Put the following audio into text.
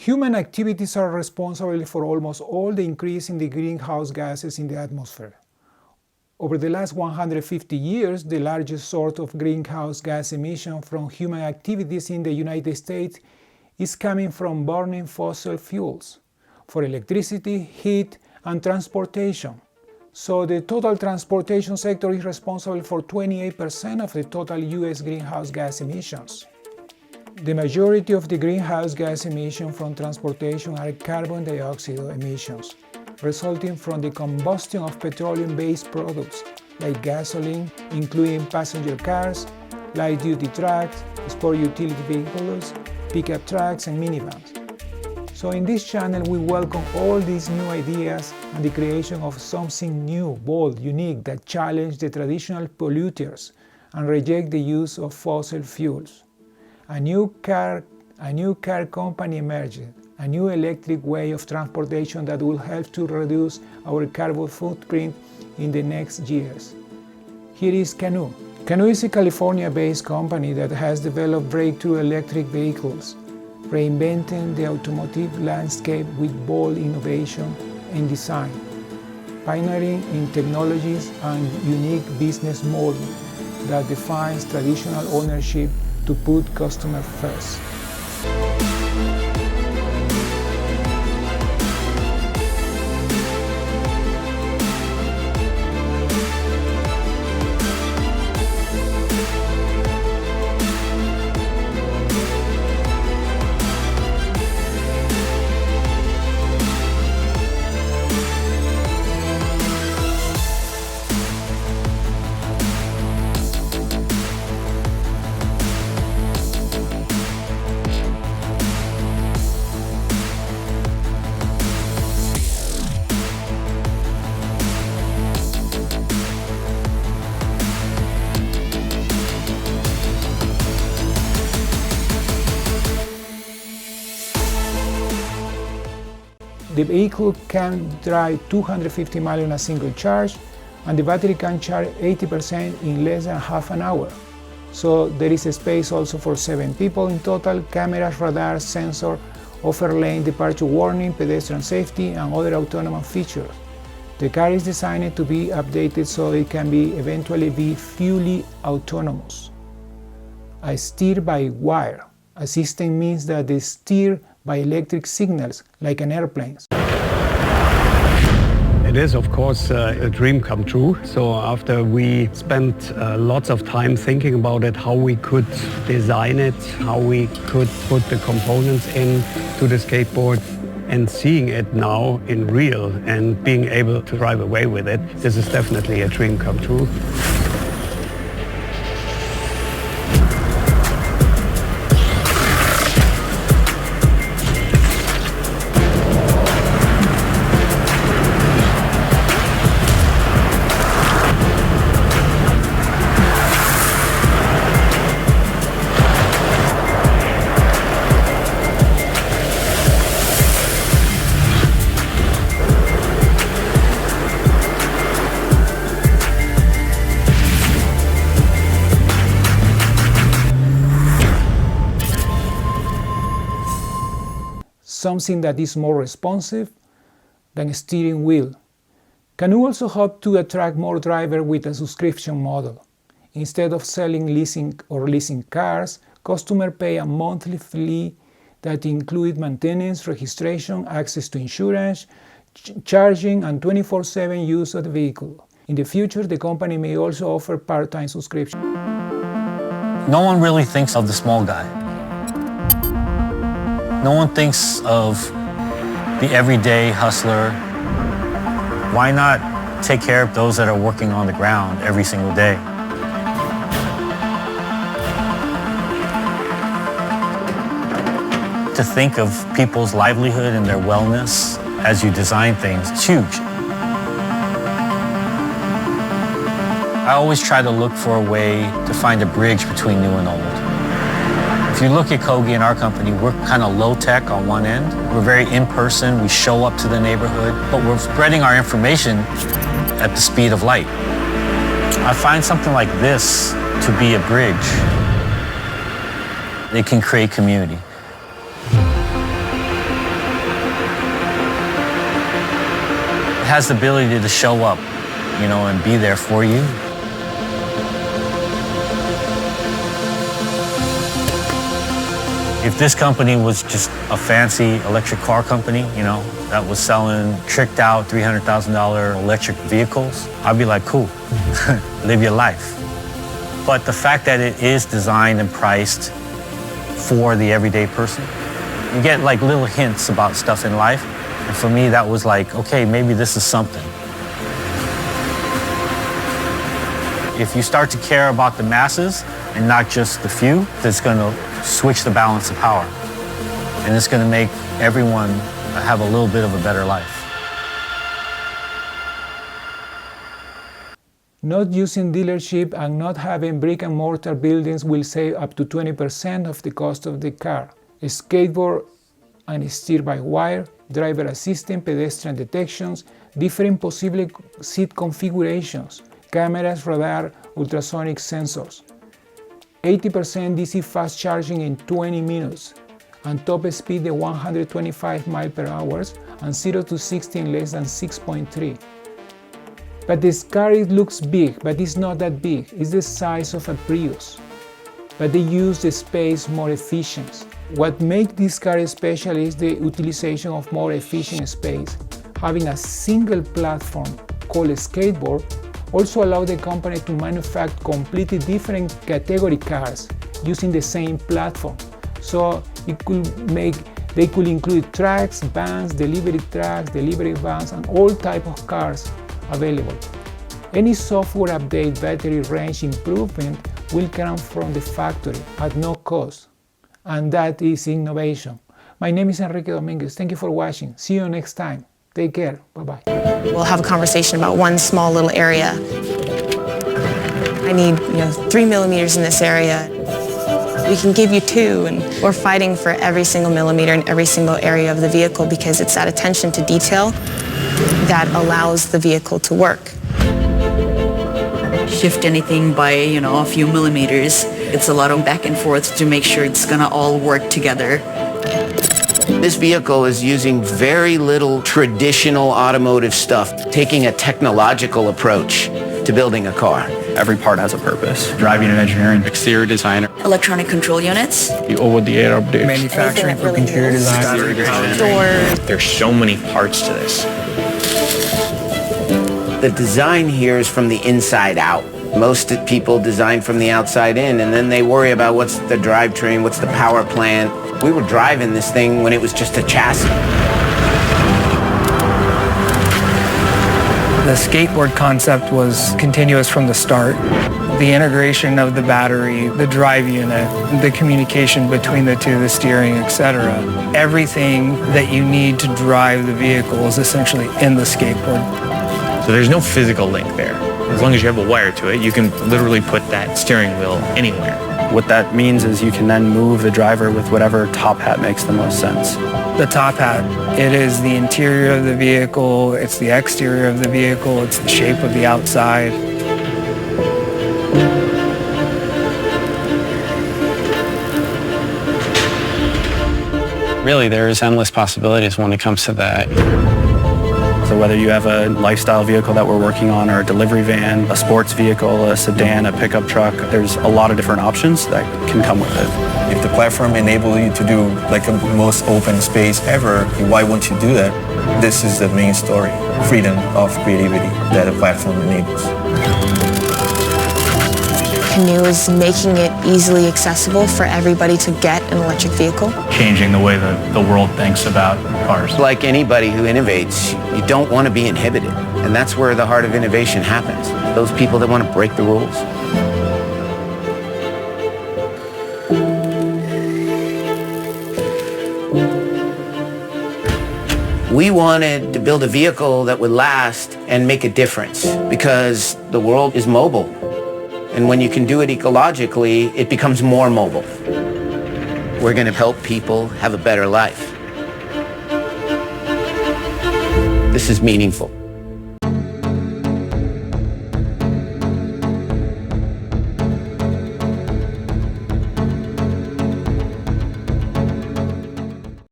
Human activities are responsible for almost all the increase in the greenhouse gases in the atmosphere. Over the last 150 years, the largest source of greenhouse gas emission from human activities in the United States is coming from burning fossil fuels for electricity, heat, and transportation. So the total transportation sector is responsible for 28% of the total US greenhouse gas emissions. The majority of the greenhouse gas emissions from transportation are carbon dioxide emissions, resulting from the combustion of petroleum-based products like gasoline, including passenger cars, light-duty trucks, sport utility vehicles, pickup trucks, and minivans. So in this channel, we welcome all these new ideas and the creation of something new, bold, unique, that challenge the traditional polluters and reject the use of fossil fuels. A new car company emerged, a new electric way of transportation that will help to reduce our carbon footprint in the next years. Here is Canoo. Canoo is a California-based company that has developed breakthrough electric vehicles, reinventing the automotive landscape with bold innovation and design, pioneering in technologies and unique business model that defines traditional ownership to put customer first. The vehicle can drive 250 miles on a single charge, and the battery can charge 80% in less than half an hour. So there is a space also for 7 people in total. Cameras, radar, sensor, offer lane departure warning, pedestrian safety, and other autonomous features. The car is designed to be updated so it can eventually be fully autonomous. A steer-by-wire. A system means that they steer by electric signals, like an airplane. It is, of course, a dream come true. So after we spent lots of time thinking about it, how we could design it, how we could put the components into the skateboard, and seeing it now in real and being able to drive away with it, this is definitely a dream come true. Something that is more responsive than a steering wheel. Canoo also hopes to attract more drivers with a subscription model. Instead of leasing cars, customers pay a monthly fee that includes maintenance, registration, access to insurance, charging, and 24/7 use of the vehicle. In the future, the company may also offer part-time subscription. No one really thinks of the small guy. No one thinks of the everyday hustler. Why not take care of those that are working on the ground every single day? To think of people's livelihood and their wellness as you design things, it's huge. I always try to look for a way to find a bridge between new and old. If you look at Kogi and our company, we're kind of low-tech on one end. We're very in-person, we show up to the neighborhood, but we're spreading our information at the speed of light. I find something like this to be a bridge. It can create community. has the ability to show up, and be there for you. If this company was just a fancy electric car company, that was selling tricked out $300,000 electric vehicles, I'd be like, cool, live your life. But the fact that it is designed and priced for the everyday person, you get like little hints about stuff in life. And for me, that was like, okay, maybe this is something. If you start to care about the masses and not just the few, that's going to switch the balance of power. And it's going to make everyone have a little bit of a better life. Not using dealership and not having brick and mortar buildings will save up to 20% of the cost of the car. A skateboard and steer-by-wire, driver assistant, pedestrian detections, different possible seat configurations, cameras, radar, ultrasonic sensors. 80% DC fast charging in 20 minutes, and top speed at 125 miles per hour, and 0 to 60 in less than 6.3. But this car, it looks big, but it's not that big. It's the size of a Prius. But they use the space more efficient. What makes this car special is the utilization of more efficient space. Having a single platform called a skateboard also allows the company to manufacture completely different category cars using the same platform. So they could include trucks, vans, delivery trucks, delivery vans, and all types of cars available. Any software update, battery range improvement will come from the factory at no cost. And that is innovation. My name is Enrique Dominguez. Thank you for watching. See you next time. Take care. Bye-bye. We'll have a conversation about one small little area. I need 3 millimeters in this area. We can give you 2, and we're fighting for every single millimeter in every single area of the vehicle because it's that attention to detail that allows the vehicle to work. Shift anything by, a few millimeters. It's a lot of back and forth to make sure it's gonna all work together. This vehicle is using very little traditional automotive stuff, taking a technological approach to building a car. Every part has a purpose. Driving and engineering, exterior designer, Electronic control units. the over-the-air updates, Manufacturing for computer design. Doors. There's so many parts to this. The design here is from the inside out. Most people design from the outside in, and then they worry about what's the drivetrain, what's the power plant. We were driving this thing when it was just a chassis. The skateboard concept was continuous from the start. The integration of the battery, the drive unit, the communication between the two, the steering, etc. Everything that you need to drive the vehicle is essentially in the skateboard. So there's no physical link there. As long as you have a wire to it, you can literally put that steering wheel anywhere. What that means is you can then move the driver with whatever top hat makes the most sense. The top hat, it is the interior of the vehicle, it's the exterior of the vehicle, it's the shape of the outside. Really, there's endless possibilities when it comes to that. So whether you have a lifestyle vehicle that we're working on, or a delivery van, a sports vehicle, a sedan, a pickup truck, there's a lot of different options that can come with it. If the platform enables you to do like the most open space ever, why won't you do that? This is the main story, freedom of creativity that a platform enables. Canoo is making it easily accessible for everybody to get an electric vehicle. Changing the way that the world thinks about cars. Like anybody who innovates, you don't want to be inhibited. And that's where the heart of innovation happens. Those people that want to break the rules. We wanted to build a vehicle that would last and make a difference because the world is mobile. And when you can do it ecologically, it becomes more mobile. We're going to help people have a better life. This is meaningful.